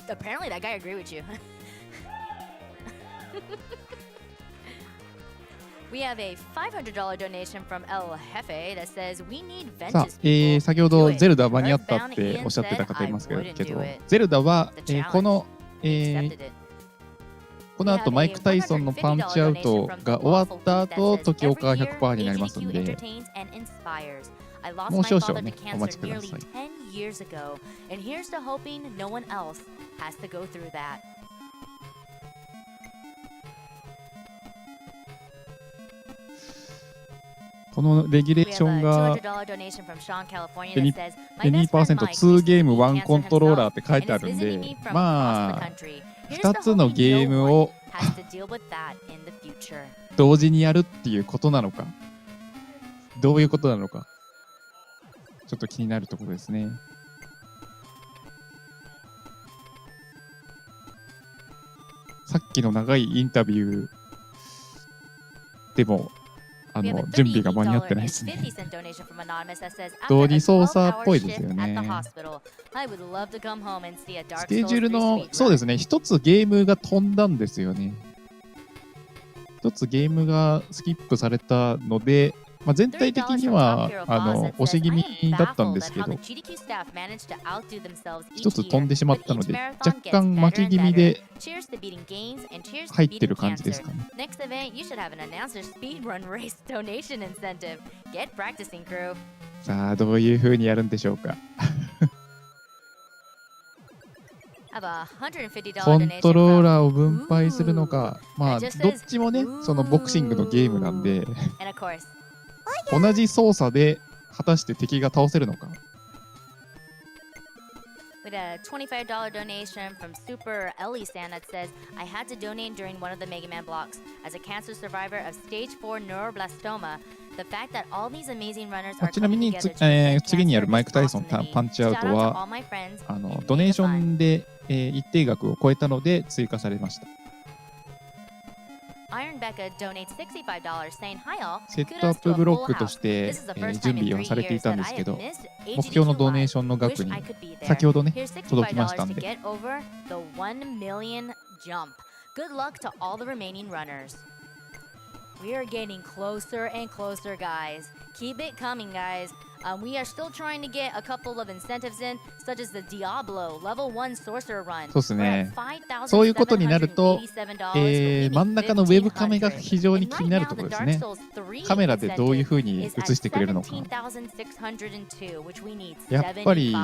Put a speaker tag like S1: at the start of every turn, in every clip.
S1: Apparently that guy agreed with you. We have a $500 donation from El Jefe that says we need
S2: さあ、
S1: vengeance people
S2: 先ほど
S1: do it.
S2: ゼルダ間に合ったっ
S1: Earthbound
S2: て
S1: Ian
S2: おっしゃってた
S1: said
S2: 方い
S1: I
S2: ますけど
S1: wouldn't do it.
S2: ゼルダは、
S1: The challenge.
S2: この、
S1: He accepted it.
S2: この後マイク・タイソンのパンチアウトが終わった後、時岡が 100% になりますんで、もう少々ね、お待ちください。このレギュレーションが 2%2 ゲーム1コントローラーって書いてあるんで、まあ2つのゲームを同時にやるっていうことなのか、どういうことなのか、ちょっと気になるところですね。さっきの長いインタビューでも準備が間に合ってないですね。同時操作っぽいですよね。スケジュールの、そうですね、一つゲームが飛んだんですよね。一つゲームがスキップされたので、まあ、全体的には押し気味だったんですけど、一つ飛んでしまったので、若干巻き気味で入ってる感じですかね。さあ、どういう風にやるんでしょうか。コントローラーを分配するのか、まあ、どっちもね、そのボクシングのゲームなんで、同じ操作で果たして敵が倒せるのか。
S1: With a $25 donation from Super Ellie-san that says, I had to donate during one of the Mega Man blocks. As a cancer survivor of stage 4 neuroblastoma, the fact that all these amazing runners are
S2: ちなみ
S1: coming
S2: に
S1: together to defeat
S2: 次にやる
S1: cancer
S2: マイク・
S1: is
S2: タイソン
S1: awesome to me.
S2: パンチアウ
S1: Shout
S2: ト
S1: out to
S2: は
S1: all my friends who
S2: ド
S1: made
S2: ネー
S1: it
S2: ショ
S1: fun.
S2: ンで、一定額を超えたので追加されました。
S1: Iron Becca donates $65 saying, Hi all.
S2: セットアップブロックとして、準備をされていたんですけど、目標のドネーションの額に先ほどね、届きましたんで。
S1: Good luck to all the remaining runners. We are getting closer and closer, guys. Keep it coming, guys. We are still trying to get a couple of incentives in, such as the Diablo Level 1 Sorcerer Run.
S2: そうですね。そういうことになると、真ん中のウェブカメが非常に気になるところですね。カメラでどういう風に映してくれるのか。やっぱり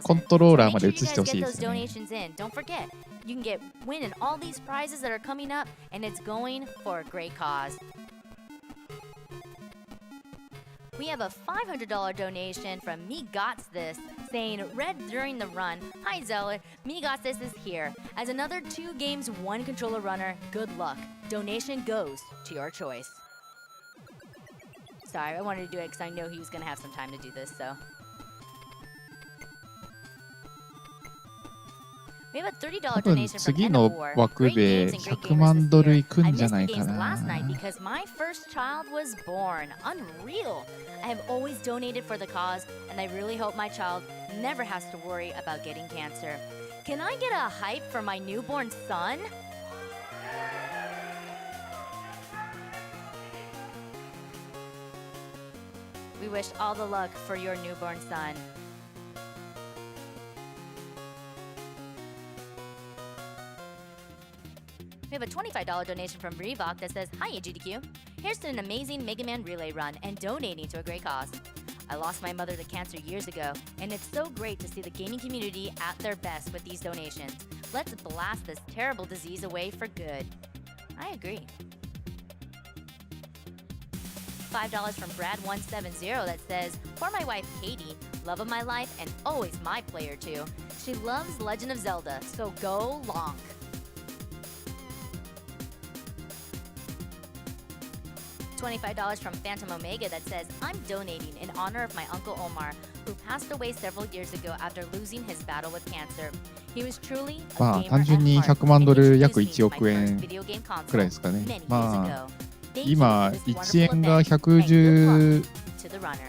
S2: コントローラーまで映してほしいですね。
S1: You can win in all these prizes that are coming up, and it's going for a great cause. We have a $500 donation from Me Gots This, saying, Read during the run, Hi Zealot, Me Gots This is here. As another 2 games, 1 controller runner, good luck. Donation goes to your choice. Sorry, I wanted to do it because I know he was going to have some time to do this, so. We have a $30 donation from
S2: 次の
S1: War.
S2: 枠
S1: Great
S2: で
S1: games and great
S2: 100
S1: gamers
S2: 万
S1: this
S2: ドル
S1: year.
S2: いく
S1: I
S2: んじゃ
S1: missed
S2: な
S1: the
S2: いか
S1: games
S2: な。
S1: last night because my first child was born. Unreal. I have always donated for the cause, and I really hope my child never has to worry about getting cancer. Can I get a hype for my newborn son? We wish all the luck for your newborn son. We have a $25 donation from Reebok that says, Hi AGDQ. Here's to an amazing Mega Man relay run and donating to a great cause. I lost my mother to cancer years ago, and it's so great to see the gaming community at their best with these donations. Let's blast this terrible disease away for good. I agree. $5 from Brad170 that says, For my wife Katie, love of my life and always my player too. She loves Legend of Zelda, so go long. $25 from Phantom Omega that says, I'm donating in honor of my Uncle Omar, who passed away several years ago after losing his battle with cancer. He was truly a
S2: まあ
S1: gamer
S2: 単純に
S1: at heart
S2: 100万ドル
S1: and
S2: 約
S1: introduced
S2: 1
S1: me to
S2: 億
S1: my
S2: 円
S1: first video game console
S2: くらいですかね。
S1: many years
S2: まあ
S1: ago. Thank you
S2: 今
S1: for this
S2: 1
S1: wonderful
S2: 円が
S1: event, and good
S2: 110
S1: luck to the runners.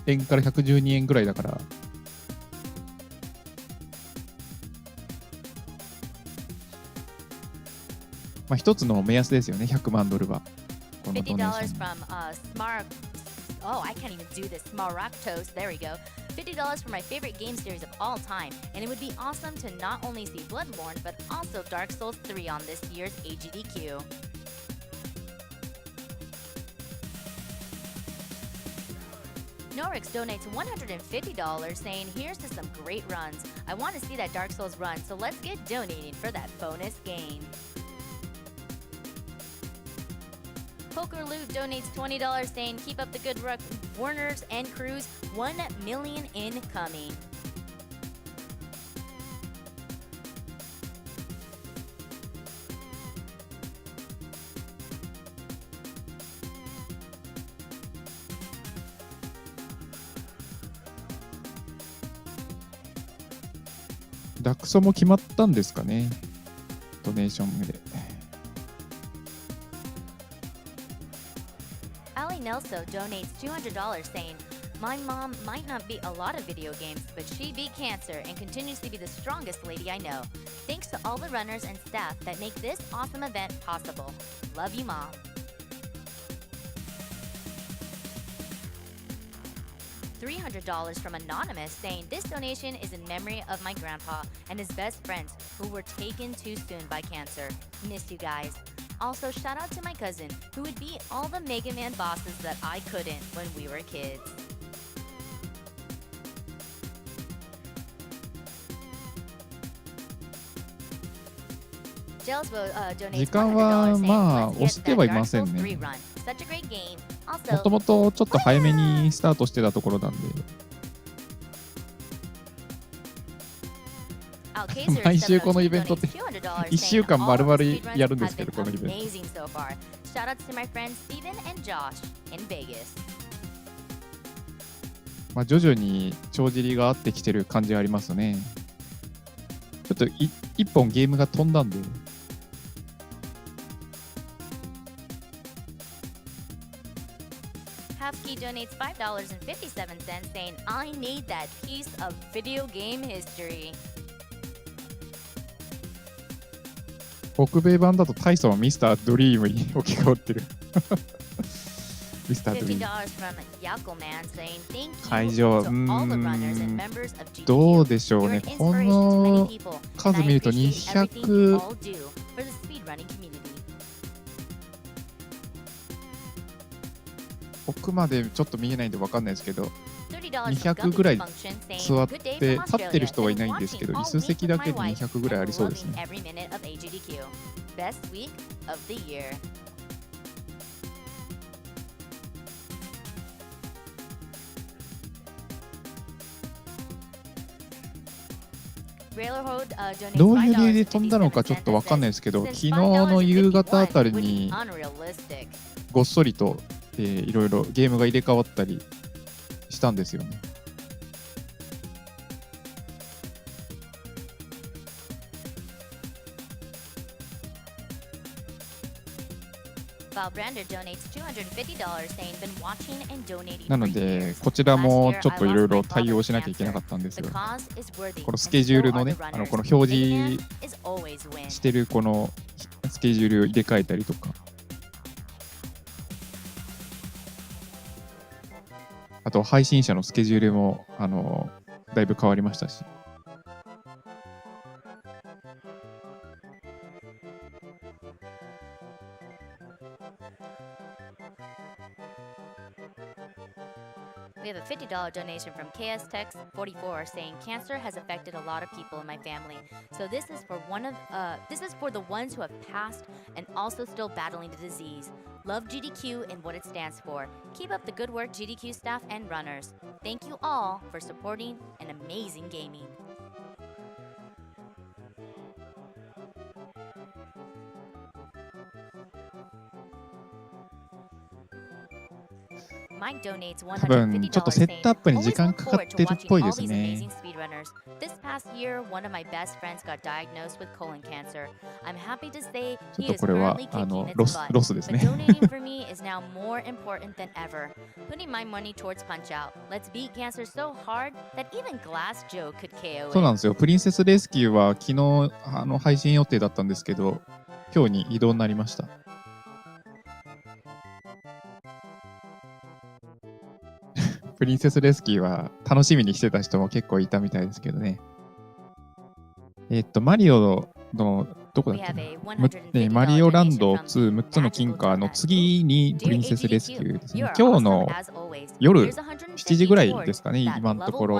S2: 円から112円ぐらいだから、まあ、一つの目安ですよね、100万ドルは。このドネーション。
S1: Oh, I can't even do this. Smaragdos. There we go. $50 for my favorite game series of all time. And it would be awesome to not only see Bloodborne, but also Dark Souls 3 on this year's AGDQ. Norix donates $150 saying, here's to some great runs. I want to see that Dark Souls run, so let's get donating for that bonus game. Poker Loot donates $20 saying, keep up the good work, Warners and crews, 1 million incoming.
S2: ダクソも決まったんですかね、ドネーションで。
S1: Ali Nelso donates $200 saying, my mom might not beat a lot of video games, but she beat cancer and continues to be the strongest lady I know. Thanks to all the runners and staff that make this awesome event possible. Love you, Mom. $300 from Anonymous saying, this donation is in memory of my grandpa and his best friends who were taken too soon by cancer. Miss you guys. Also, shout out to my cousin who would beat all the Mega Man bosses that I couldn't when we were kids.
S2: 時間はまあ押してはいませんね。もともとちょっと早めにスタートしてたところなんで。毎週このイベントって1週間丸々やるんですけど、このイベント。まあ徐々に帳尻が合ってきてる感じはありますね。ちょっと1本ゲームが飛んだんで。
S1: Hafkey donates $5.57 saying, I need that piece of video game history.
S2: 北米版だとタイソンはミスタードリームに置き換わってる。ミスタードリーム。会場、どうでしょうね。この数見ると200。奥までちょっと見えないんで分かんないですけど、200ぐらい座って立ってる人はいないんですけど、椅子席だけで200ぐらいありそうですね。どういう理由で飛んだのかちょっと分かんないですけど、昨日の夕方あたりにごっそりといろいろゲームが入れ替わったりしたんですよね。なので、こちらもちょっといろいろ対応しなきゃいけなかったんですが、このスケジュールのね、この表示してるこのスケジュールを入れ替えたりとか、あと配信者のスケジュールもだいぶ変わりましたし。
S1: We have a $50 donation from KSTex44 saying cancer has affected a lot of people in my family. So this is for the ones who have passed and also still battling the disease. Love GDQ and what it stands for. Keep up the good work, GDQ staff and runners. Thank you all for supporting an amazing gaming. Mike donates
S2: 多分ちょっとセットアップに時間かかってるっぽいですね。
S1: This past year, one of my best friends got diagnosed with colon cancer. I'm happy to say
S2: ちょ
S1: he
S2: っと
S1: is
S2: これは
S1: currently kicking its
S2: ロ
S1: butt.
S2: スですね。
S1: But donating for me is now more important than ever. Putting my money towards Punch Out. Let's beat cancer so hard that even Glass Joe could KO
S2: そうなん
S1: it.
S2: ですよ。プリンセスレスキューは昨日配信予定だったんですけど、今日に移動になりました。プリンセスレスキューは楽しみにしてた人も結構いたみたいですけどね。マリオのどこだっけな、マリオランド2、6つの金貨の次にプリンセスレスキューですね。今日の夜7時ぐらいですかね、今のところ。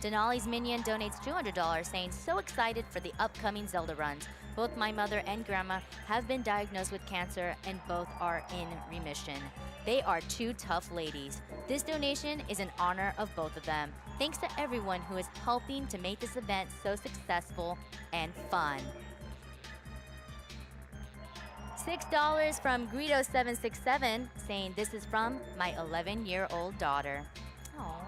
S1: Denali's minion donates $200 saying, so excited for the upcoming Zelda runs. Both my mother and grandma have been diagnosed with cancer and both are in remission. They are two tough ladies. This donation is in honor of both of them. Thanks to everyone who is helping to make this event so successful and fun. $6 from Greedo767 saying, this is from my 11-year-old daughter. Aww.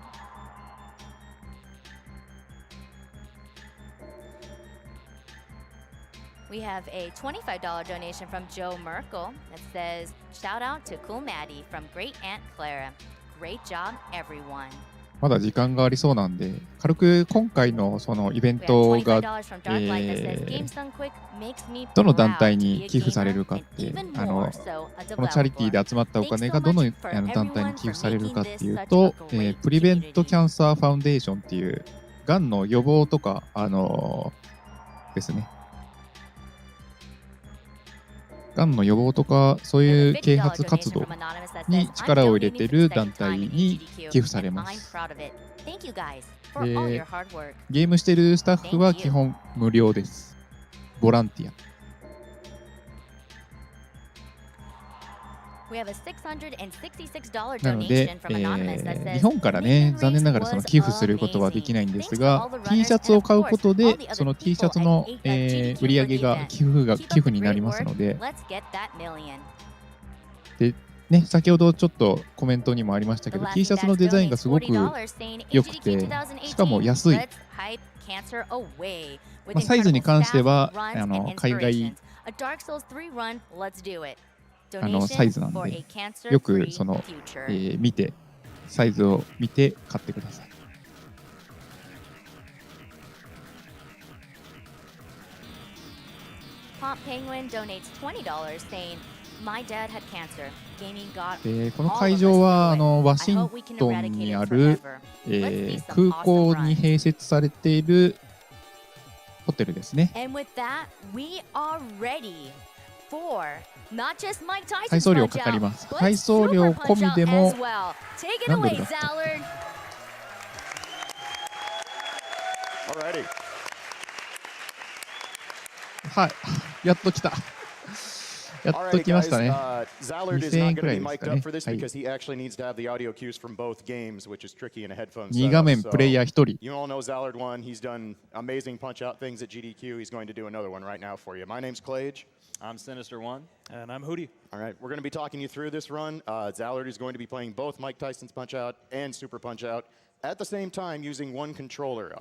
S1: We have a $25 donation from Joe Merkel that says, shout out to Cool Maddie from Great Aunt Clara. Great job, everyone.
S2: まだ時間がありそうなんで、軽く今回のそのイベントが、どの団体に寄付されるかって、このチャリティーで集まったお金がどの団体に寄付されるかっていうと、プリベントキャンサーファウンデーションっていう、がんの予防とか、ですね。がんの予防とかそういう啓発活動に力を入れている団体に寄付されます。で、ゲームしているスタッフは基本無料です。ボランティア。なので、日本からね、残念ながらその寄付することはできないんですが、T シャツを買うことで、その T シャツの、売り上げが寄付になりますので、で、ね、先ほどちょっとコメントにもありましたけど、T シャツのデザインがすごく良くて、しかも安い。サイズに関しては、海外サイズなんで、よくその、見て、サイズを見て買ってください。で、この会場はワシントンにある、空港に併設されているホテルですね。配送料かかります。配送料込みでも何ドルだったっけ？はい、やっと来た。やっと来ましたね。2000円くらいですかね。はい、2画面プレイヤー1人。
S3: I'm Sinister One. And I'm Hootie. All right, we're going to be talking you through this run. Zallard is going to be playing both Mike Tyson's Punch-Out and Super Punch-Out at the same time using one controller.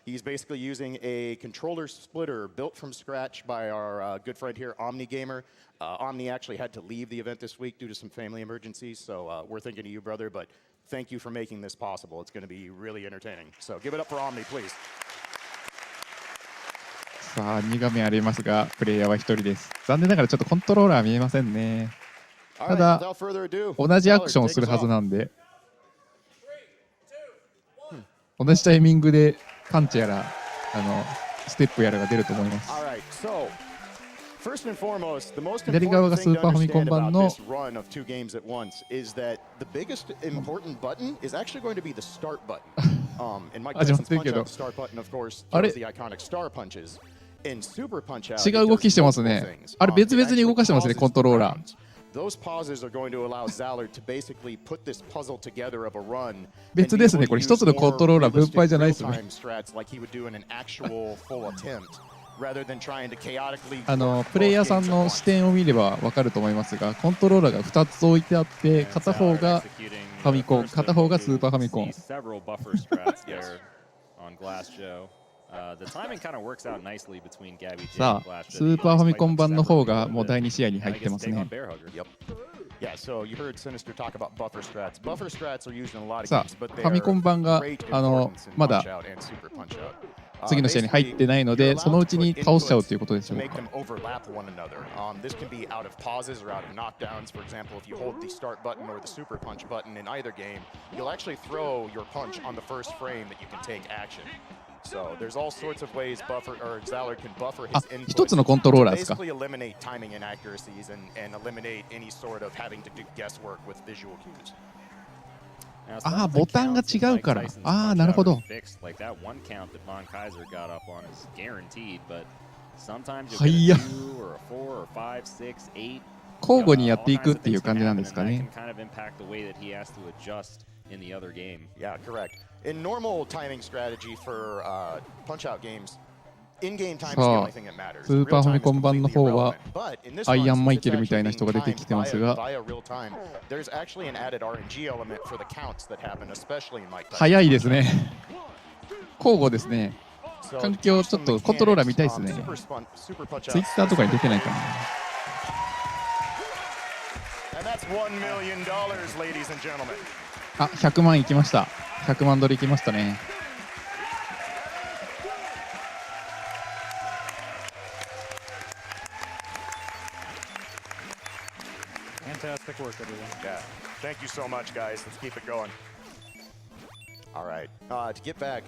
S3: He's basically using a controller splitter built from scratch by our good friend here, Omni Gamer. Omni actually had to leave the event this week due to some family emergencies, so we're thinking of you, brother, but thank you for making this possible. It's going to be really entertaining. So give it up for Omni, please.
S2: さあ、2画面ありますが、プレイヤーは1人です。残念ながらちょっとコントローラー見えませんね。ただ、同じアクションをするはずなんで、同じタイミングでパンチやら、ステップやらが出ると思います。左側がスーパーファミコン版の始まってるけど、あれ違う動きしてますね。あれ別々に動かしてますね、コントローラー。別ですね、これ一つのコントローラー分配じゃないですね。プレイヤーさんの視点を見れば分かると思いますが、コントローラーが2つ置いてあって、片方がファミコン、片方がスーパーファミコン。さあ、スーパーファミコン版の方がもう第2試合に入ってますね。
S3: Yeah, so you heard Sinister talk about buffer strats. Buffer strats are used in a lot of
S2: さ
S3: games,
S2: あ、
S3: but
S2: フ
S3: they
S2: ァミコン
S3: are
S2: 版が
S3: great importance in
S2: まだ
S3: Punch Out and Super Punch Out.
S2: 次の試合に入ってないので、そのうちに倒しちゃうということでし
S3: to
S2: ょう
S3: make
S2: か。
S3: them overlap one another. This can be out of pauses or out of knockdowns. For example, if you hold the start button or the super punch button in either game, you'll actually throw your punch on the first frame that you can take action. So there's all sorts of ways Buffer or Zallard can buffer his
S2: あ、
S3: inputs
S2: 一つのコントローラーですか。
S3: basically eliminate timing inaccuracies and eliminate any sort of having to do guesswork with visual cues.
S2: ああ、ボタンが違うから。ああ、なるほど。はいや。交互にやっていくっていう感じなんですかね。
S3: Yeah, correct. In normal timing strategy for Punch-Out games, in-game time is the only thing that matters.
S2: スーパーファミコン版の方は
S3: But in this
S2: ア
S3: one,
S2: イアンマイ
S3: since
S2: ケ
S3: it's
S2: ルみたい
S3: actually
S2: な
S3: being
S2: 人が出てきてます
S3: timed
S2: が、
S3: via real time, there's actually an added RNG element for the counts that happen, especially in Mike Tyson.
S2: 早いですね。交互ですね。
S3: So
S2: 環境ちょっとコントローラー見たいですね。
S3: Super Punch-Out
S2: ツイッターとかに出てないかな。
S3: And that's $1 million, ladies and gentlemen.
S2: あ、100万いきました。100万ドルいきましたね。
S4: Fantastic work, everyone.
S3: Yeah. Thank you so much, guys. Let's keep it going. All right. To get back,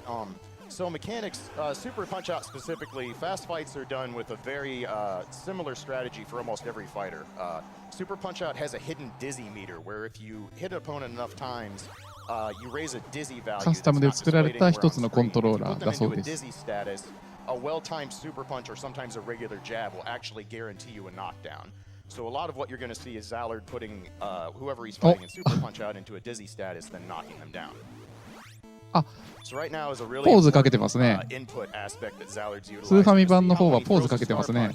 S3: so mechanics, Super Punch-Out specifically, fast fights are done with a very similar strategy for almost every fighter. Super Punch-Out has a hidden dizzy meter, where if you hit an opponent enough times, you raise a dizzy value.
S2: カスタムで作られた一つのコントローラーだそう
S3: Put them
S2: で
S3: into a
S2: す。
S3: dizzy status, a well-timed super punch or sometimes a regular jab will actually guarantee you a knockdown. So a lot of what you're going to see is Zallard putting whoever he's fighting in Super Punch Out into a dizzy status, then knocking them down.
S2: あ、
S3: So right now is a really
S2: ポーズかけてますね。
S3: input aspect that Zallard's utilizing.
S2: スーファミ版の方はポーズかけてますね。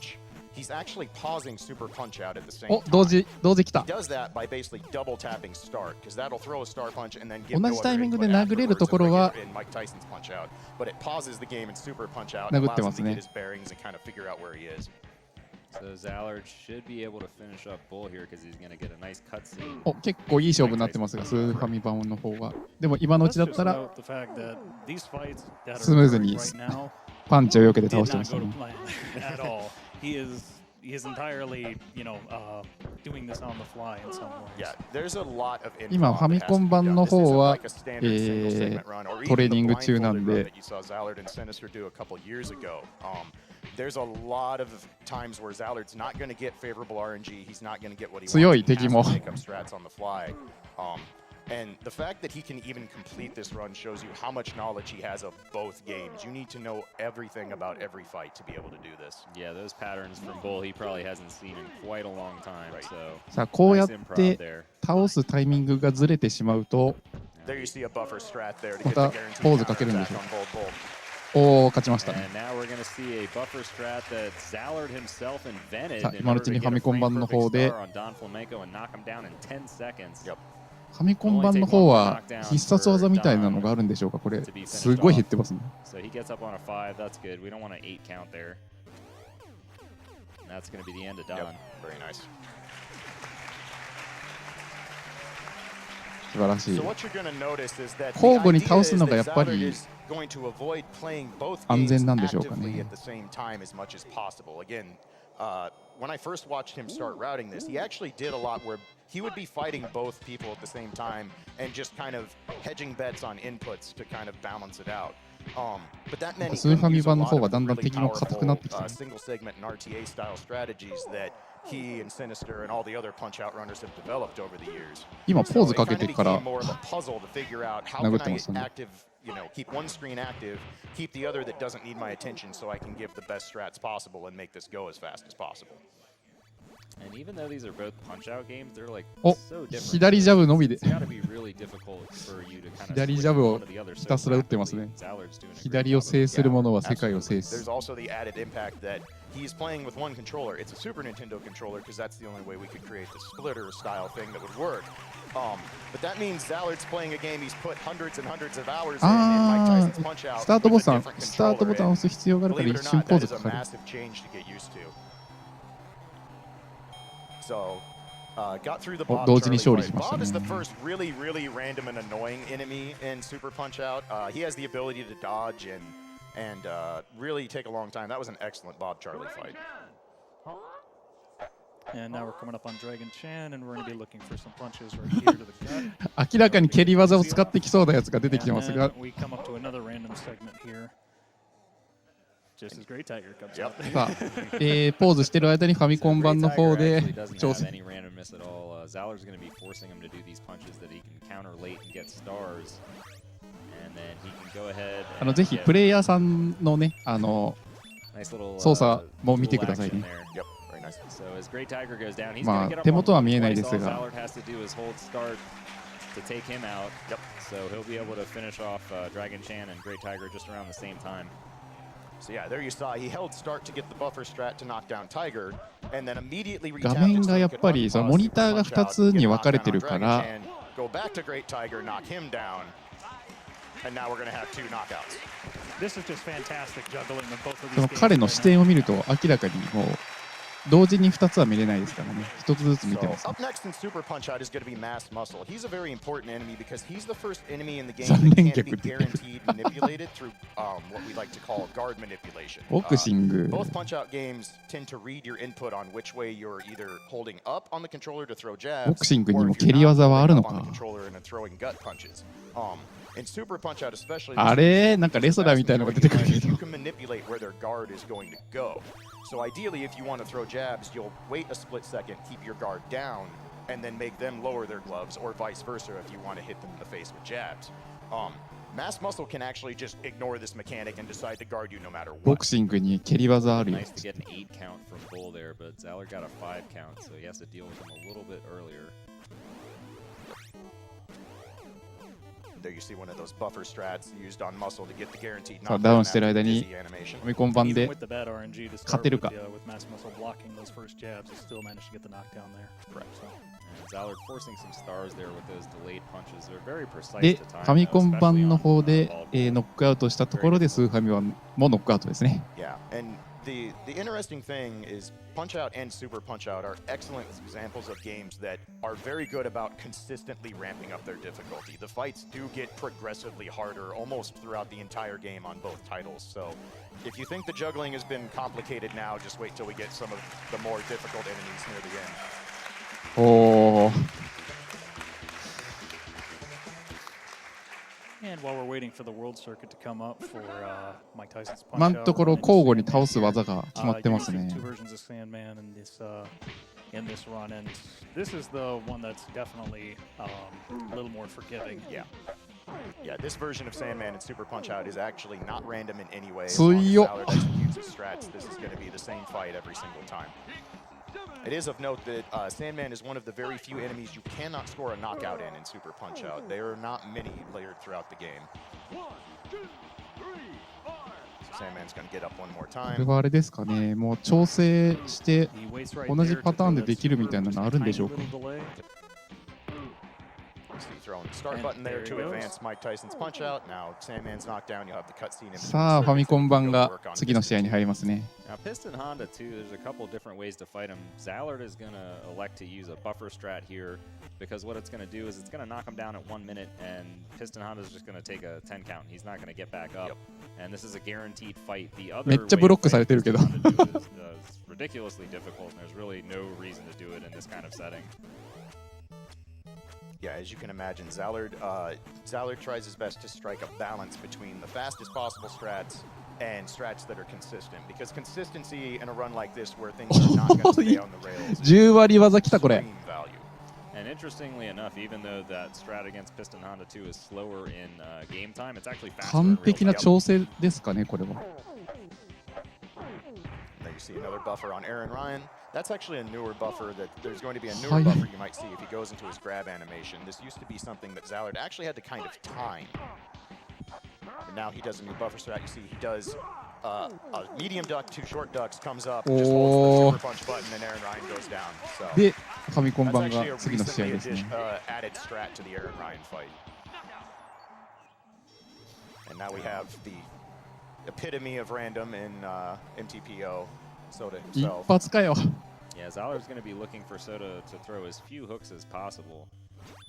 S3: He's actually pausing Super Punch Out at the same
S2: お、
S3: time.
S2: 同時来た。
S3: He does that by basically double tapping start, because that'll throw a star punch and then give
S2: 同
S3: no
S2: じ
S3: other
S2: タイミングで
S3: input
S2: 殴れるところ
S3: afterwards
S2: は
S3: in Mike Tyson's Punch Out, but it pauses the game in Super Punch Out and
S2: 殴って
S3: allows
S2: ま
S3: him
S2: す
S3: to
S2: ね。
S3: get his bearings and kind of figure out where he is.
S5: So Zallard should be able to finish up Bull here because he's going to get a nice cutscene.
S2: お、結構いい勝負になってますが、スーファミ版の方は。でも今のうちだったら
S4: Let's just note the fact that these fights that are
S2: スムーズに
S4: occurring right now
S2: パンチを避けて倒
S4: did
S2: してま
S4: not
S2: した
S4: go to
S2: ね。
S4: plan at all. He is entirely, doing this on the fly in some ways.
S3: Yeah, there's a lot of
S2: 今ファミコン版の方は、トレーニング中なんで、
S3: There's a lot of times where Zallard's not going to get favorable RNG. He's not going to get what he
S2: 強
S3: wants.
S2: い
S3: He
S2: 敵
S3: has
S2: も
S3: to make up strats on the fly. And the fact that he can even complete this run shows you how much knowledge he has of both games. You need to know everything about every fight to be able to do this.
S5: Yeah, those patterns from Bull he probably hasn't seen in quite a long time.
S3: Right.
S5: So
S2: さあこうやっ
S5: nice improv
S2: て
S5: there.
S2: 倒すタイミングがずれてしまうと、
S3: There you see a buffer strat there to
S2: ま
S3: get
S2: た
S3: the guaranteed
S2: ポーズかけるんでし
S3: attack
S2: ょ
S3: on Bold Bull.
S2: う。おー、勝ちましたね。
S5: And now we're going to see a buffer strat that Zallard himself invented
S2: さあ
S5: in
S2: 今の
S5: order
S2: うち
S5: to
S2: に
S5: get
S2: ファ
S5: a
S2: ミコン
S5: frame
S2: 版の
S5: perfect
S2: 方で
S5: star on Don Flamenco and knock him down in 10 seconds.
S3: Yep.
S2: ファミコン版の方は必殺技みたいなのがあるんでしょうか。これすごい減ってますね。
S5: So he gets up on a 5. That's good. We don't want an 8 count there. And that's going to be the end of Don.
S3: Yep. Very nice.
S2: 素晴らしい
S3: So。what you're going to notice is that
S2: 交
S3: the
S2: 互に
S3: idea
S2: 倒
S3: is
S2: すのがやっ
S3: that
S2: ぱり
S3: Zallard is going to avoid playing both
S2: 安
S3: games
S2: 全なんでしょうか
S3: actively
S2: ね。
S3: at the same time as much as possible. Again, when I first watched him start routing this, he actually did a lot where he would be fighting both people at the same time and just kind of hedging bets on inputs to kind of balance it out. But that meant he
S2: スーファ
S3: couldn't
S2: ミ
S3: use a
S2: 版の
S3: lot
S2: 方が
S3: of
S2: だんだん
S3: really
S2: 敵も硬くなってき
S3: powerful
S2: た。
S3: single segment and RTA style strategies that he and Sinister and all the other Punch-Out runners have developed over the years.
S2: 今ポー
S3: So
S2: ズ
S3: it
S2: か
S3: kind
S2: け
S3: of
S2: てから
S3: became more of a puzzle to figure out how
S2: 殴
S3: can
S2: って
S3: I
S2: ましたね。
S3: active, keep one screen active, keep the other that doesn't need my attention so I can give the best strats possible and make this go as fast as possible.
S5: And even though these are both punch-out games, they're like
S2: お、
S5: so different.
S2: 左ジャブのみで
S5: It's got to be really difficult for you to kind of
S2: 左
S5: switch
S2: ジャブ
S5: from
S2: を
S5: one to the other
S2: ひ
S5: so
S2: たすら打ってますね。
S5: rapidly. Zallard's doing a great
S2: 左を
S5: job of
S2: 制する者は
S3: Yeah,
S2: 世界を制
S3: There's
S2: す。
S3: also the added impact that he's playing with one controller. It's a Super Nintendo controller because that's the only way we could create the splitter style thing that would work. But that means Zallard's playing a game he's put hundreds and hundreds of hours in Mike
S2: あ
S3: Tyson's Punch
S2: あ、
S3: Out
S2: スタートボ
S3: with a
S2: タン、
S3: different
S2: スタートボ
S3: controller.
S2: タンを押す必要があるから
S3: Believe it
S2: 一
S3: or
S2: 瞬
S3: not,
S2: ポー
S3: that
S2: ズ
S3: is
S2: か
S3: a
S2: かる。
S3: massive change to get used to. So, got through the
S2: お、
S3: Bob
S2: 同時に
S3: Charlie
S2: 勝利
S3: fight.
S2: しました
S3: Bob is the
S2: ね。
S3: first really, really random and annoying enemy in Super Punch Out. He has the ability to dodge and really take a long time. That was an excellent Bob Charlie fight.
S4: And now we're coming up on Dragon Chan, and we're going to be looking for some punches right here to the gut.
S2: 明らかに蹴り技を使ってきそうなやつが出てきてます
S4: And
S2: が
S4: then we come up to another random segment here. Just as Great Tiger comes
S3: Yep.
S4: out.
S2: さあ、ポーズしてる間にファミコン版の方
S5: Great
S2: で
S5: Tiger actually doesn't
S2: 挑
S5: have
S2: 戦。
S5: any randomness at all. Zallard's going to be forcing him to do these punches that he can counter late and get stars. And then he can go ahead
S2: ぜ
S5: and
S2: ひ
S5: get
S2: プレイヤーさんのね、
S5: nice little
S2: 操作も見て
S5: dual
S2: ください
S5: action
S2: ね。
S5: there.
S3: Yep, very nice.
S5: So as Great Tiger goes down, he's
S2: ま
S5: going
S2: あ
S5: to get up
S2: 手
S5: on
S2: 元は見えない
S5: twice.
S2: です
S5: All
S2: が、
S5: Zallard has to do is hold start to take him out.
S3: Yep.
S5: So he'll be able to finish off Dragon Chan and Great Tiger just around the same time.
S3: So yeah, there you saw he held start to get the buffer strat to knock down Tiger, and then immediately
S2: 画
S3: retapped
S2: 面
S3: it
S2: が
S3: so
S2: や
S3: he
S2: っ
S3: could
S2: ぱりその
S3: unpause
S2: モニターが
S3: Super Punch
S2: 2つ
S3: Out,
S2: に
S3: get
S2: 分かれ
S3: knockdown
S2: てる
S3: on
S2: か
S3: Dragon
S2: ら、
S3: Chan, go back to Great Tiger, knock him down, and now we're gonna have two knockouts.
S4: This is just fantastic juggling of both of
S2: そ
S4: these
S2: の
S4: games
S2: 彼の
S4: right
S2: 視
S4: now.
S2: 点を見ると明らかにもう同時に2つは見れないですからね。1つずつ見て
S3: So
S2: ます、ね。
S3: up next in Super Punch Out is going to be Mass Muscle. He's a very important enemy because he's the first enemy in the game
S2: 三
S3: that
S2: 連
S3: can't
S2: 脚
S3: be guaranteed manipulated through what we like to call guard manipulation.
S2: ボクシング、
S3: Both Punch-Out games tend to read your input on which way you're either holding up on the controller to throw
S2: ボ
S3: jabs,
S2: クシングに
S3: or
S2: も
S3: if
S2: 蹴
S3: you're
S2: り
S3: not
S2: 技はある
S3: holding
S2: の
S3: up on the
S2: か。
S3: controller and throwing gut punches. In Super Punch-Out especially,
S2: あれなんかレスラーみたいなのが出てくるけ
S3: you
S2: ど。
S3: can manipulate where their guard is going to go. So ideally, if you want to throw jabs, you'll wait a split second, keep your guard down, and then make them lower their gloves, or vice versa if you want to hit them in the face with jabs. Mass Muscle can actually just ignore this mechanic and decide to guard you no matter
S2: ボ
S3: what.
S2: クシングに蹴り技あるよ。
S5: Nice to get an 8 count from Bull there, but Zallard got a 5 count, so he has to deal with him a little bit earlier.
S3: There you see one of those buffer strats used on Muscle to get the guaranteed
S2: さあ
S3: knockdown
S2: ダウンして
S3: after
S2: る間
S3: the
S2: に
S3: dizzy animation.
S2: ファミコン版
S4: Even
S2: で
S4: with the bad RNG to
S2: 勝
S4: start
S2: てる
S4: with,
S2: か。
S4: with Mass Muscle blocking those first jabs, he still managed to get the knockdown there.
S3: Correct.
S4: So,
S5: And Zallard forcing some stars there with those delayed punches. They're very precise
S2: で
S5: to time,
S2: ファミコン
S5: especially
S2: 版の
S5: on,
S2: 方で、
S5: ball
S2: ノックアウトしたところでスーファミはもノックアウトですね。
S3: Yeah, and the interesting thing is Punch-Out and Super Punch-Out are excellent examples of games that are very good about consistently ramping up their difficulty. The fights do get progressively harder almost throughout the entire game on both titles. So if you think the juggling has been complicated now, just wait till we get some of the more difficult enemies near the end.
S2: おー、
S4: and while we're waiting for the World Circuit to come up for Mike Tyson's Punch
S2: 今の
S4: Out,
S2: ところ
S4: and
S2: 交互に
S4: Sandman
S2: 倒す
S4: here,
S2: 技が決まってます
S4: you're
S2: ね
S4: using。two versions of Sandman in this run, and this is the one that's definitely a little more forgiving.
S3: Yeah. Yeah, this version of Sandman and Super Punch-Out is actually not random in any way. As
S2: 強
S3: long as
S2: っ。
S3: Zallard executes his strats, this is going to be the same fight every single time. It is of note that Sandman is one of the very few enemies you cannot score a knockout in Super Punch-Out. There are not many layered throughout the game. So Sandman's going to get up one more
S2: こ
S3: time.
S2: れはあれですかね、もう調整して
S4: He waits right
S2: 同じ
S4: there
S2: パ
S4: to
S2: ターン
S4: throw
S2: で
S4: that
S2: できる
S4: super,
S2: みたいな
S4: just
S2: の
S4: a
S2: あるんで
S4: tiny
S2: しょうか。
S4: little delay.
S3: See, throwing the start
S4: And
S3: button there
S4: there
S3: to
S4: he goes.
S3: advance Mike Tyson's Punch-Out. Now Sandman's knocked down. You'll have the cutscene in between
S2: さあファミコン版
S3: service,
S2: が
S3: and go work on
S2: 次の試合
S3: Piston
S2: に入りますね。
S5: Now, Piston Honda, too, there's a couple different ways to fight him. Zallard is going to elect to use a buffer strat here because what it's going to do is it's going to knock him down at 1 minute, and Piston Honda is just going to take a 10 count. He's not going to get back up.
S3: Yep.
S5: And this is a guaranteed fight. The other
S2: めっちゃブロックされてるけど。
S5: way to fight Piston Honda is ridiculously difficult, and there's really no reason to do it in this kind of setting.
S3: Yeah, as you can imagine, Zallard tries his best to strike a balance between the fastest possible strats and strats that are consistent. Because consistency in a run like this, where things are not going to stay on the rails,
S2: 10割技きたこれ。
S3: extreme value.
S5: And interestingly enough, even though that strat against Piston Honda 2 is slower in game time, it's actually faster in
S2: 完
S5: real
S2: 璧な
S5: time.
S2: 調整ですかね、これは。
S3: There you You see another buffer on Aaron Ryan. That's actually a newer buffer that there's going to be a newer buffer you might see if he goes into his grab animation. This used to be something that Zallard actually had to kind of time. But now he does a new buffer strat. You see he does a medium duck, 2 short ducks, comes up, just holds the super punch button, and Aaron Ryan goes down. So
S2: で、ファミコン
S3: that's
S2: 版が
S3: actually a
S2: 次の試合
S3: recently
S2: ですね。
S3: added strat to the Aaron Ryan fight. And now we have the epitome of random in MTPO, Soda
S2: 一
S3: himself.
S2: 発かよ。
S5: Yeah, Zallard's going to be looking for Soda to throw as few hooks as possible.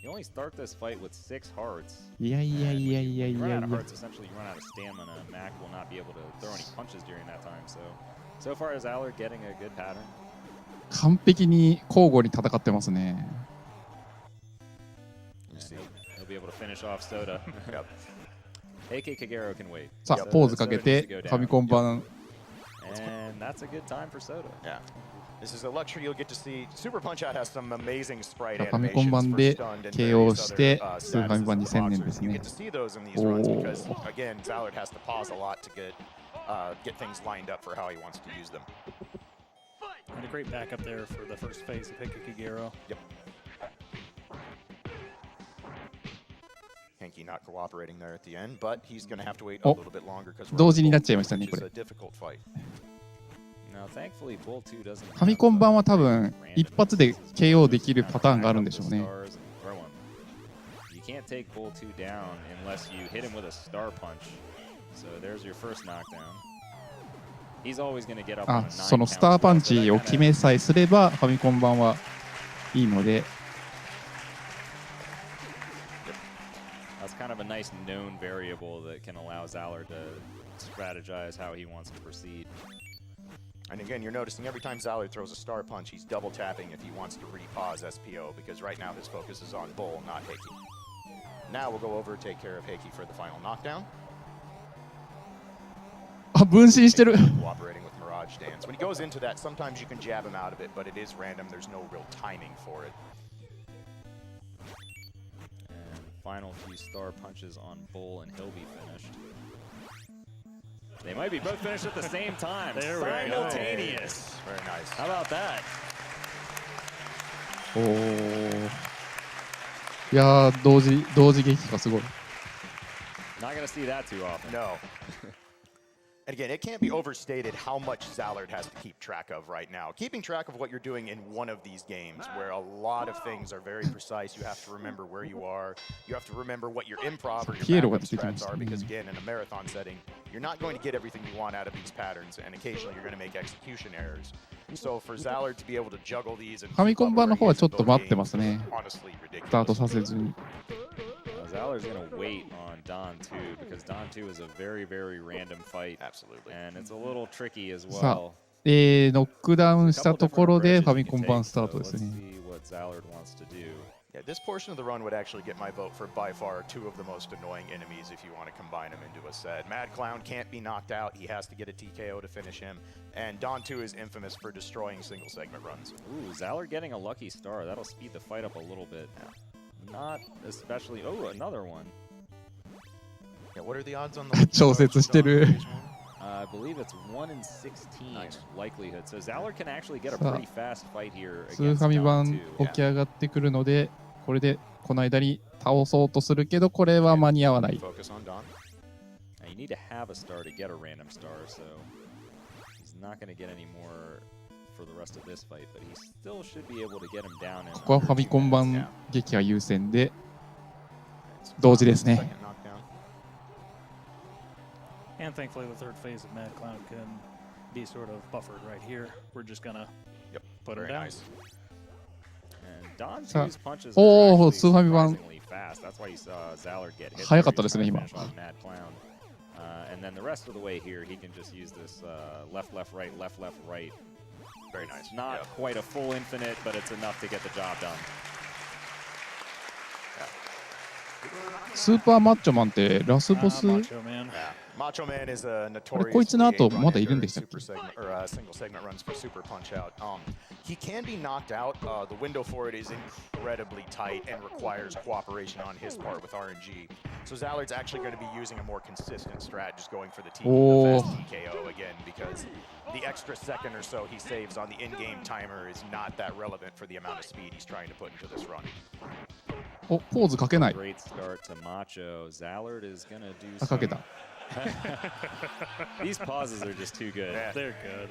S5: You only start this fight with 6 hearts.
S2: いやいやいやいやい
S5: You run
S2: や
S5: out
S2: い
S5: of
S2: や。
S5: hearts, essentially you run out of stamina. Mac will not be able to throw any punches during that time. So far, is Zallard getting a good pattern?
S2: 完璧に交互に戦ってますね。
S5: And he'll be able to finish off Soda.
S3: Yep.
S5: AK Kagero can wait.
S2: さあ、ポーズかけて、ファミコン版。
S5: And that's a good time for Soda.
S3: Yeah. This is a luxury you'll get to see. Super Punch-Out has some amazing sprite
S2: ファミコン
S3: animations
S2: 版
S3: for
S2: で
S3: stunned and
S2: KO
S3: various
S2: して、
S3: other
S2: スーファミ版
S3: statuses
S2: 2000
S3: of
S2: 年
S3: boxers.
S2: です
S3: You
S2: ね
S3: get。to see those in these runs because, again, Zallard has to pause a lot to get things lined up for how he wants to use them.
S4: And a great backup there for the first phase of Hikikigero.
S3: Yep. Henke not cooperating there at the end, but he's going to have to wait a
S2: お、
S3: little bit longer because
S2: 同時になっちゃいましたね、
S3: which
S2: こ
S3: is
S2: れ
S3: a。difficult fight.
S5: Now, thankfully, Bull 2 doesn't
S2: ファミコン版は多分、一発で KO できるパターンがあるんでしょうね。
S5: You can't take Bull 2 down unless you hit him with a star punch. So there's your first knockdown. He's always going to get up on a
S2: あ、
S5: 9
S2: そのスターパンチを決めさえすれば、ファミコン版はいいので。
S5: That's kind of a nice known variable that can allow Zallard to strategize how he wants to proceed.
S3: And again, you're noticing every time Zallard throws a star punch, he's double tapping if he wants to repause SPO, because right now his focus is on Bull, not Heiki. Now we'll go over and take care of Heiki for the final knockdown.
S2: あ、分身してる。
S3: Cooperating with Mirage Dance. When he goes into that, sometimes you can jab him out of it, but it is random. There's no real timing for it.
S5: And final few star punches on Bull, and he'll be finished. They might be both finished at the same time. Simultaneous.
S3: Very nice.
S5: How about that?
S2: おー。いやー、同時撃破すごい。
S5: Not going to see that too often.
S3: No. And again, it can't be overstated how much Zallard has to keep track of right now. Keeping track of what you're doing in one of these games where a lot of things are very precise. You have to remember where you are. You have to remember what your improv or your backup strats are, because again, in a marathon setting, you're not going to get everything you want out of these patterns, and occasionally you're going to make execution errors. So for Zallard to be able to juggle these and
S2: ファミコン版の方はちょっと待ってますね。
S3: honestly
S2: スタート
S3: ridiculous.
S2: させずに。
S5: Zallard's going to wait on Don 2 because Don 2 is a very, very random fight.
S3: Absolutely.
S5: And it's a little tricky as
S2: さあ
S5: well.、
S2: ノックダウンしたところで
S5: Couple
S2: ファ
S5: different
S2: ミコン
S5: approaches
S2: 版
S5: you
S2: スター
S5: can
S2: ト
S5: take,
S2: です
S5: so
S2: ね。
S5: let's see what Zallard wants to do.
S3: Yeah, this portion of the run would actually get my vote for by far 2 of the most annoying enemies if you want to combine them into a set. Mad Clown can't be knocked out. He has to get a TKO to finish him. And Don 2 is infamous for destroying single segment runs.
S5: Ooh, Zallard getting a lucky star. That'll speed the fight up a little bit. Not especially. Oh, another one.
S3: Yeah, what are the odds on the
S2: 調節してる。
S5: I believe it's 1 in 16
S3: Nice.
S5: likelihood. So Zallard can actually get a
S2: さあ
S5: pretty fast fight here
S2: スー
S5: against
S2: ファミ
S5: Don
S2: 版
S5: 2.
S2: 起き上がってくるので、これでこの間に倒そうとするけど、これは間に合わない。
S3: Focus on Don.
S5: Now, you need to have a star to get a random star, so he's not going to get any more for the rest of this fight, but he still should be able to get him down in
S2: ここはファミコン版撃破優先で、同時ですね。
S3: Second knockdown.
S4: And thankfully, the third phase of Mad Clown can be sort of buffered right here. We're just going to
S3: Yep,
S4: put him
S3: very
S4: down.
S3: nice.
S5: And Don
S2: さあ
S5: 2's punches
S2: お
S5: are
S2: ー、
S5: actually
S2: スーファミ版
S5: surprisingly fast. That's why you saw Zallard get hit.
S2: 早かったですね、
S5: He's
S2: 今。
S5: trying to finish off Mad Clown. And then the rest of the way here, he can just use this left, left, right, left, left, right.
S3: Very nice.
S5: It's not
S3: Yep.
S5: quite a full infinite, but it's enough to get the job done.
S2: スーパーマッチョマンってラスボ
S4: Ah,
S2: ス
S4: Macho Man.
S3: Macho Man is a
S2: あれこいつの
S3: notorious
S2: 後まだいるんでしたっけ？
S3: super segment or single segment runs for Super Punch Out. He can be knocked out. The window for it is incredibly tight and requires cooperation on his part with RNG. So Zallard's actually going to be using a more consistent strat, just going for the fast TKO again, because the extra second or so he saves on the in-game timer is not that relevant for the amount of speed he's trying to put into this run.
S2: お、ポーズかけない。
S5: Great start to Macho. Zallard is gonna do
S2: あ、かけた。
S5: These pauses are just too good.
S4: Yeah, they're good.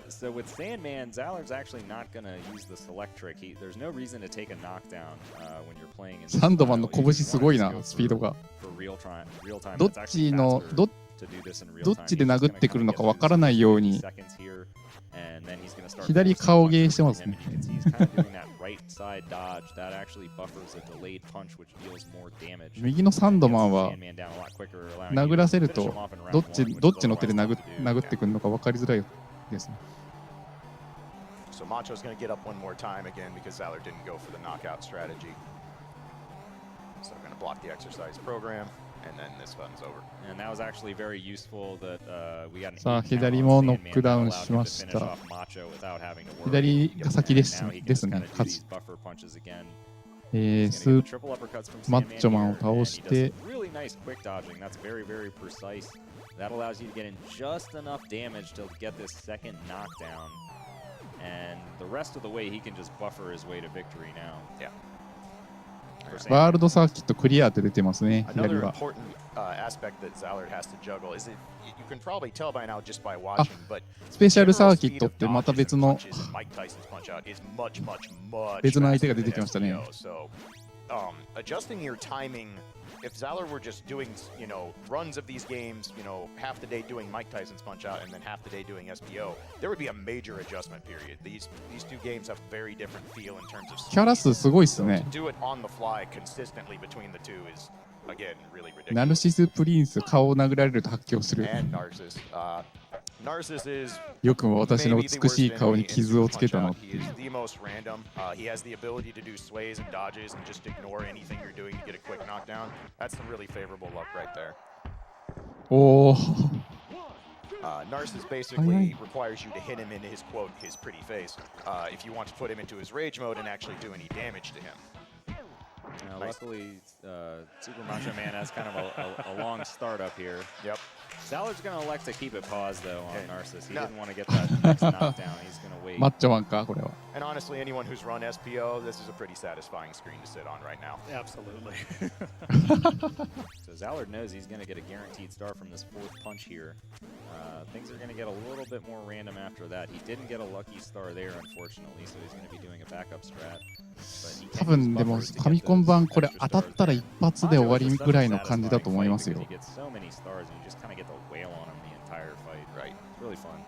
S5: So with Sandman, Zallard's actually not going to use the select trick. There's no reason to take a knockdown when you're playing in
S2: サンドマンの拳すごいな、スピードが。
S5: for real time.
S2: どっちの、どっ
S5: to do this in real
S2: どっ
S5: time.
S2: ちで
S5: He's just
S2: 殴って
S5: gonna
S2: くるの
S5: kinda
S2: か
S5: get
S2: わからない
S5: those
S2: ように
S5: seconds here, and then he's gonna start
S2: 左
S5: forcing
S2: 顔芸
S5: punches
S2: してます
S5: from him,
S2: ね。
S5: and you can see he's kind of doing that right side dodge. That actually buffers a delayed punch, which deals more damage.
S2: 右のサンドマンは
S5: Sandman down a lot quicker, allowing you
S2: 殴
S5: to
S2: らせる
S5: finish
S2: と
S5: him off in round
S2: どっち
S5: one, which
S2: どっ
S5: is
S2: ちの手で
S5: otherwise
S2: 殴
S5: tough to do.
S2: ってくるのか分かりづらいですね。
S3: So Macho's going to get up one more time again because Zallard didn't go for the knockout strategy. So they're going to block the exercise program, and then this one's over.
S5: And that was actually very useful that we got an
S2: さあ、
S5: 8 count
S2: 左
S5: on
S2: もノ
S5: Sandman
S2: ックダウ
S5: that
S2: ン
S5: allowed
S2: し
S5: him
S2: ま
S5: to
S2: し
S5: finish
S2: た。
S5: off Macho without having to worry.
S2: 左が先で
S5: And
S2: す
S5: now he can
S2: で
S5: just
S2: す
S5: kind
S2: ね、
S5: of do
S2: 勝ち
S5: these。buffer punches again.
S2: ス
S5: He's
S2: ー
S5: gonna get the triple uppercuts from
S2: マ
S5: Sandman
S2: ッチョマンを
S5: here,
S2: 倒
S5: and
S2: し
S5: he
S2: て
S5: does really nice quick dodging. That's very, very precise. That allows you to get in just enough damage to get this second knockdown. And the rest of the way, he can just buffer his way to victory now.
S3: Yeah.
S5: For
S2: ワー
S5: Sandman.
S2: ルドサーキットクリアって出てますね、左
S3: Another
S2: は。
S3: important aspect that Zallard has to juggle is that you can probably tell by now just by watching, but
S2: スペシャルサー
S3: general
S2: キッ
S3: speed
S2: トっ
S3: of
S2: てまた
S3: dodges
S2: 別
S3: and
S2: の
S3: punches in Mike Tyson's punch out is much, much, much
S2: 別の相手
S3: faster
S2: が出
S3: than
S2: てきましたね。
S3: SPO. So adjusting your timing, if Zallard were just doing, runs of these games, half the day doing Mike Tyson's punch out and then half the day doing SPO, there would be a major adjustment period. These two games have very different feel in terms of
S2: キャラ
S3: speed.
S2: 数すごいっす
S3: So
S2: ね
S3: to。do it on the fly consistently between the two is, again, really
S2: ナ
S3: ridiculous.
S2: ルシスプリンス、顔を殴られると発狂する。
S3: And Narcissus. Narcissus is
S2: よくも私の
S3: maybe the
S2: 美しい
S3: worst
S2: 顔
S3: enemy
S2: に
S3: in
S2: 傷を
S3: Super
S2: つけた
S3: Punch-Out.
S2: のって
S3: He
S2: いう
S3: is。the most random. He has the ability to do sways and dodges and just ignore anything you're doing to get a quick knockdown. That's some really favorable luck right there.
S2: おお、
S3: Narcissus basically requires you to hit him in his quote, his pretty face, if you want to put him into his rage mode and actually do any damage to him.
S5: Now,
S3: Nice.
S5: luckily, Super Macho Man has kind of a long start up here.
S3: Yep.
S5: Sallard's going to elect to keep it paused, though, on Narcissus. He
S3: No.
S5: didn't want to get that next knockdown. He's going to wait.
S2: マッチョマンか、これは。
S3: And honestly, anyone who's run SPO, this is a pretty satisfying screen to sit on right now.
S4: Absolutely.
S5: So Zallard knows he's going to get a guaranteed star from this fourth punch here. Things are going to get a little bit more random after that. He didn't get a lucky star there, unfortunately, so he's going to be doing a backup strat. But he
S2: 多
S5: can use
S2: 分でも
S5: buffers to
S2: ファミ
S5: get
S2: コン
S5: those
S2: 版これ
S5: extra
S2: 当た
S5: stars
S2: ったら
S5: there.
S2: 一発で終わりぐらいの感じだと思いますよ
S5: Because。you get so many stars and you just kind of get to wail on him the entire fight.
S3: Right.
S5: It's really fun.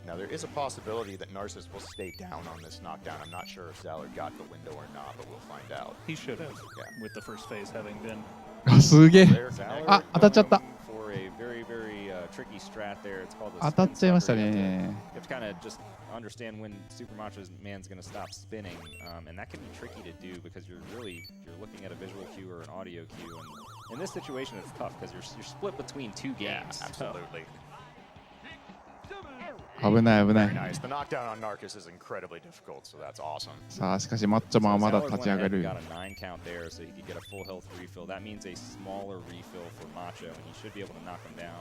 S3: Now, there is a possibility that Narcissus will stay down on this knockdown. I'm not sure if Zallard got the window or not, but we'll find out.
S4: He should have,
S3: Yeah.
S4: with the first phase having been.
S2: あ、すげえ。
S3: There,
S5: Zallard
S2: あ、当たっちゃった。
S5: going for a very, very tricky strat there. It's called the
S2: 当たっ
S5: spin
S2: ちゃいました
S5: stopper. You
S2: ね。
S5: have to kind of just understand when Super Macho Man's going to stop spinning, and that can be tricky to do because you're looking at a visual cue or an audio cue, and in this situation it's tough because you're split between two games.
S3: Absolutely.
S2: 危ない危な
S3: Very
S2: い。
S3: nice. The knockdown on Narcus is incredibly difficult, so that's awesome.
S2: さあ、しかしマッチョマンはまだ
S5: Zallard
S2: 立
S5: went
S2: ち上
S5: ahead
S2: が
S5: and
S2: る。
S5: got a 9 count there so he could get a full health refill. That means a smaller refill for Macho, and he should be able to knock him down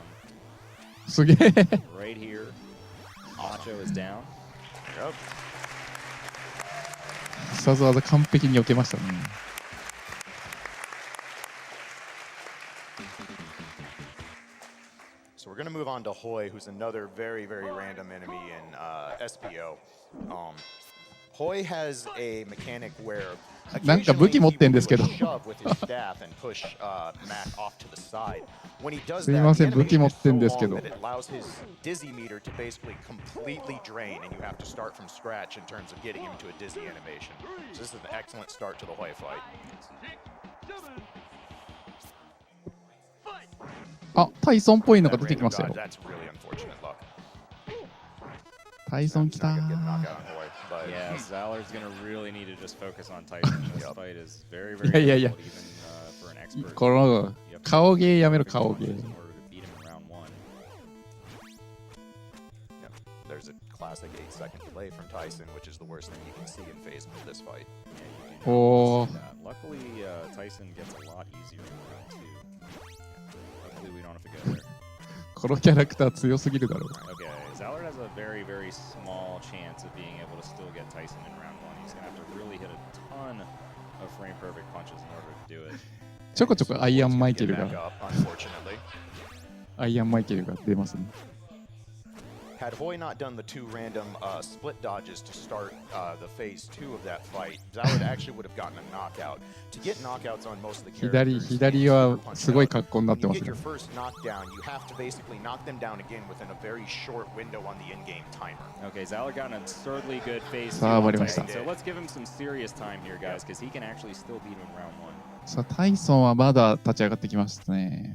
S2: すげえ。
S5: right here. Macho is down.
S3: Yep.
S2: 必殺技完璧に避けましたね。
S3: So we're going to move on to Hoy, who's another very, very random enemy in SPO. Hoy has a mechanic where
S2: なんか武器持ってんですけど。
S3: shove with his staff and push Mac off to the side. When he does
S2: すい
S3: that,
S2: ません、
S3: the
S2: 武器
S3: animation
S2: 持っ
S3: is
S2: て
S3: so
S2: んですけ
S3: long
S2: ど。
S3: that it allows his dizzy meter to basically completely drain, and you have to start from scratch in terms of getting him to a dizzy animation. So this is an excellent start to the Hoy fight.
S2: あ、タイソンっぽいのが
S3: That
S2: 出てき
S3: random
S2: ました
S3: dodge,
S2: よ。
S3: that's really unfortunate luck.
S2: タイソン来た
S3: Not gonna get a
S2: ー。
S3: knockout on Hoy. but
S5: yeah, Zallard's gonna really need to just focus on Tyson. This fight is very, very
S2: いやいやいや
S5: difficult, even for an expert.
S2: この
S5: You have to
S2: 顔芸やめろ
S5: focus
S2: 顔
S5: punches
S2: 芸
S5: in order to beat him in round one.
S3: there's a classic 8-second delay from Tyson, which is the worst thing you can see in phase one of this fight.
S5: Yeah, you do not
S2: Oh.
S5: want to see that. Luckily, Tyson gets a lot easier in round two. Hopefully, we don't have to go there.
S2: このキャラクター強すぎるだろう
S5: Okay, Zallard has a very, very small chance of being able to still get Tyson in round one. He's going to have to really hit a ton of frame perfect punches in order to do it.
S2: ちょこちょこアイアンマイケ
S3: Get
S2: ル
S3: back
S2: が
S3: up, unfortunately.
S2: アイアンマイケルが出ますね
S3: Had Hoy not done the 2 random split dodges to start the phase 2 of that fight, Zallard actually would have gotten a knockout. To get knockouts on most of the
S2: 左
S3: characters,
S2: は
S3: Super Punch
S2: すごい
S3: Out,
S2: 格好になっ
S3: when
S2: て
S3: you
S2: ます
S3: get
S2: ね
S3: your first knockdown, you have to basically knock them down again within a very short window on the in-game timer.
S5: Okay, Zallard got an absurdly good phase two
S2: さあ
S5: on
S2: 終わりました
S5: Tyson. So let's give him some serious time here, guys, because he can actually still beat him in round one.
S2: さあタイソンはまだ立ち上がってきましたね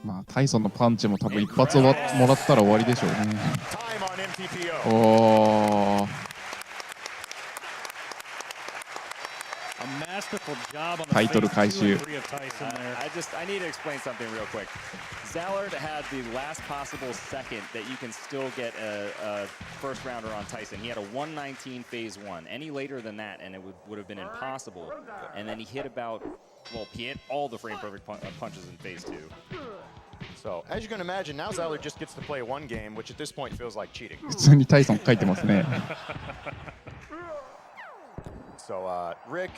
S2: まあタイソンのパンチも多分一発もらったら終わりでしょうね
S3: Time on MTPO.
S2: おー
S4: A masterful job on the
S2: タイトル
S4: phase
S2: 回
S4: 2
S2: 収
S4: and 3 of Tyson there.
S5: I need to explain something real quick. Zallard had the last possible second that you can still get a first rounder on Tyson. He had a 119 phase one. Any later than that, and it would have been impossible. And then he hit he hit all the frame perfect punches in phase two.
S3: So, as you can imagine, now Zallard just gets to play one game, which at this point feels like cheating.
S2: 普通にタイソン書いてますね
S3: So, Rick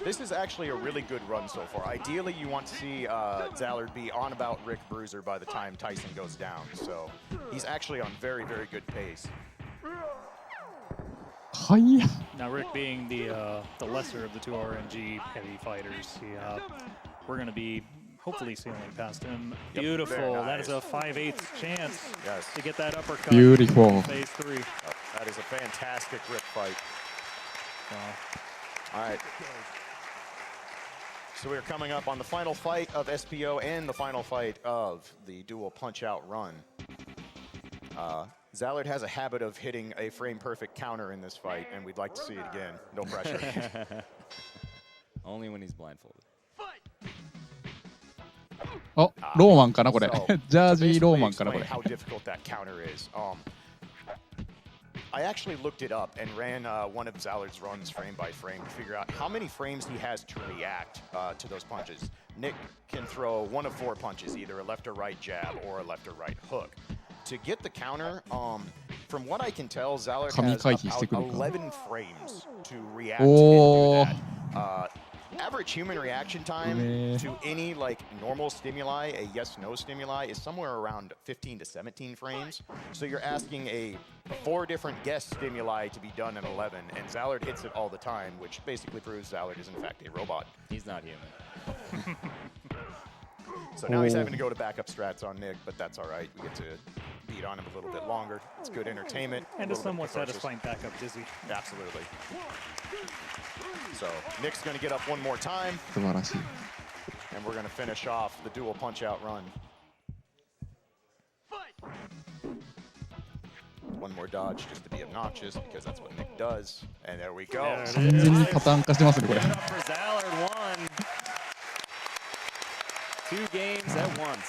S3: this is actually a really good run so far. Ideally, you want to see Zallard be on about Rick Bruiser by the time Tyson goes down. So, he's actually on very, very good pace.
S2: はいや
S4: Now Rick being the lesser of the 2 RNG heavy fighters, we're going to be hopefully sailing past him.
S3: Yep,
S4: Beautiful.
S3: very
S4: That is
S3: nice.
S4: a 5/8 chance
S3: Yes.
S4: to get that uppercut
S2: Beautiful.
S4: in phase 3.
S3: Oh, that is a fantastic Rick fight. All right. So we're coming up on the final fight of SPO and the final fight of the dual punch-out run. Zallard has a habit of hitting a frame-perfect counter in this fight, and we'd like to see it again. No pressure.
S5: Only when he's blindfolded.
S2: あローマンかなこれ
S3: So,
S2: ジャー
S3: to
S2: ジーロー
S3: basically
S2: マンかなこ
S3: explain
S2: れ
S3: how difficult that counter is. I actually looked it up and ran one of Zallard's runs frame by frame to figure out how many frames he has to react to those punches. Nick can throw one of 4 punches, either a left or right jab or a left or right hook. To get the counter, from what I can tell, Zallard has about 11 frames to react
S2: Oh.
S3: and do that. Average human reaction time to any normal stimuli, a yes/no stimuli, is somewhere around 15 to 17 frames. So you're asking 4 different guess stimuli to be done in 11, and Zallard hits it all the time, which basically proves Zallard is in fact a robot.
S5: He's not human.
S3: So now he's having to go to backup strats on Nick, but that's all right. We get to beat on him a little bit longer. It's good entertainment.
S4: And a somewhat satisfying backup dizzy.
S3: Absolutely. So Nick's going to get up one more time,
S2: 素晴らしい
S3: and we're going to finish off the dual punch-out run. One more dodge just to be obnoxious, because that's what Nick does. And there we go.
S4: There it
S2: 完全にパターン化してますねこれ
S5: Give it up for Zallard, one. 2 games at once.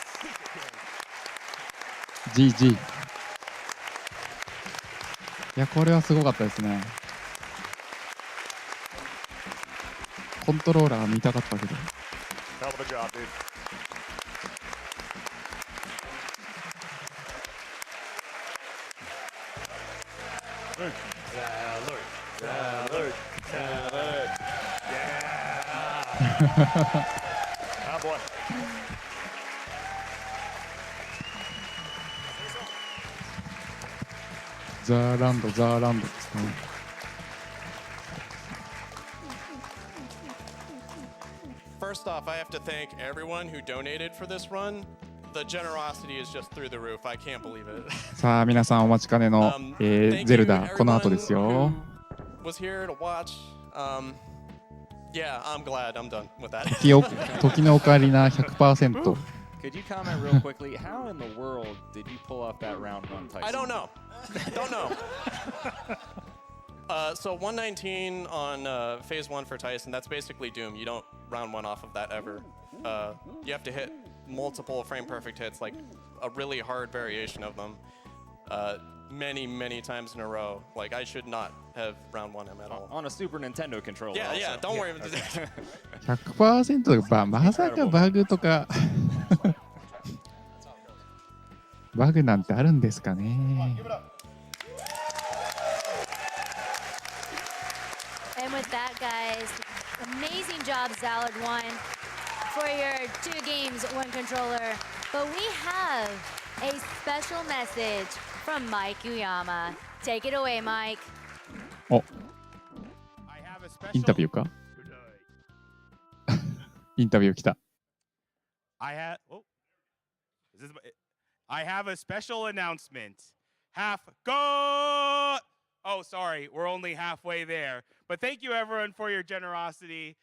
S2: GG いやこれはすごかったですねコントローラー見たかったけど
S3: Hell of a job, dude. Zallard. Yeah. Oh boy.
S2: ザーランドですね
S6: First off, I have to thank everyone who donated for this run. The generosity is just through the roof. I can't believe it.
S2: さあ皆さんお待ちかねの、
S6: Thank
S2: ゼル
S6: you
S2: ダこの後です
S6: everyone
S2: よ
S6: who was here to watch Yeah, I'm glad. I'm done with that.
S2: 時のオカリナ 100%。
S5: Could you comment real quickly? How in the world did you pull off that round one, Tyson?
S6: I don't know. Don't know. So 119 on phase 1 for Tyson, that's basically Doom. You don't round 1 off of that ever. You have to hit multiple frame perfect hits, like a really hard variation of them, many times in a row. Like, I should not have round 1 him at all.
S5: On a Super Nintendo controller.
S6: Yeah, yeah, don't worry.
S2: 100% とか、まさかバグとかバグなんてあるんですかね。
S1: And with that, guys, amazing job, Zallard1, for your 2 games, 1 controller. But we have a special message from Mike Uyama. Take it away, Mike.
S2: お、インタビューかインタビュー来た。
S7: I have a special announcement. Oh, sorry, we're only halfway there. But thank you, everyone, for your generosity.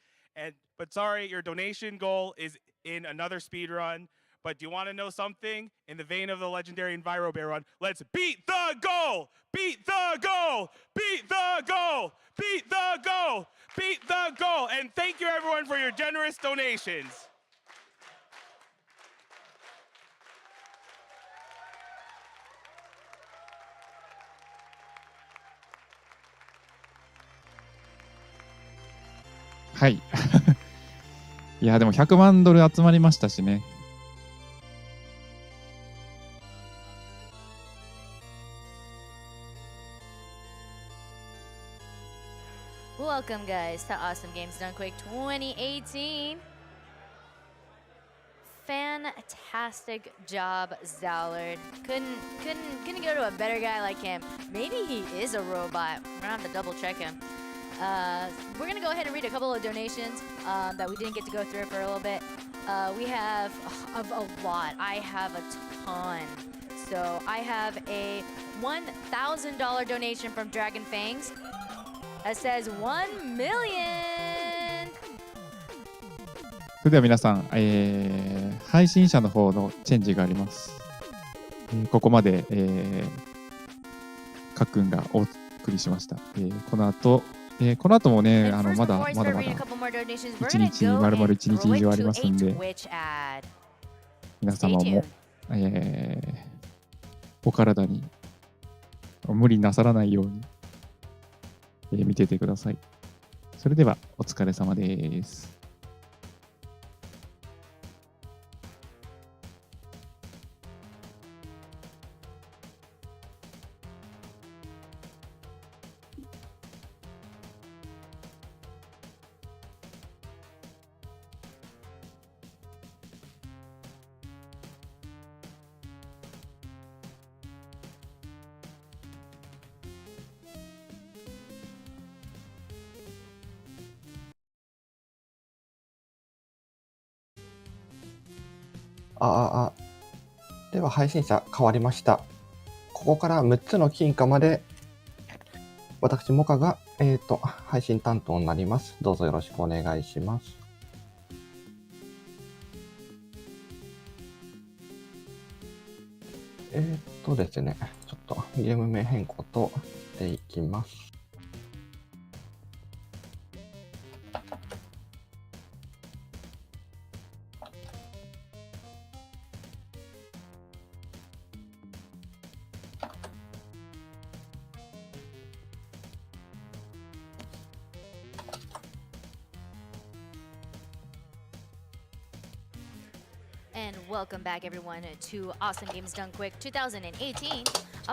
S7: But sorry, your donation goal is in another speed run. But do you want to know something? In the vein of the legendary Enviro Bear run, let's beat the goal! Beat the goal! Beat the goal! Beat the goal! Beat the goal! And thank you, everyone, for your generous donations.
S2: はい。いや、でも100万ドル集まりましたしね。
S1: Welcome, guys, to Awesome Games Done Quick 2018. Fantastic job, Zallard. Couldn't go to a better guy like him. Maybe he is a robot. We're gonna have to double check him. We're gonna go ahead and read a couple of donations that we didn't get to go through for a little bit. We have a lot. I have a ton. So I have a $1,000 donation from Dragon Fangs that says 1 million.
S2: それでは皆さん、配信者の方のチェンジがあります。ここまで、かっくんがお送りしました。この後もね、まだ1日、丸々1日以上ありますんで、皆様も、お体に無理なさらないように、見ててください。それではお疲れ様です。
S8: では配信者変わりました。ここから6つの金貨まで私モカが配信担当になります。どうぞよろしくお願いします。ですね、ちょっとゲーム名変更としていきます。
S1: And welcome back, everyone, to Awesome Games Done Quick 2018.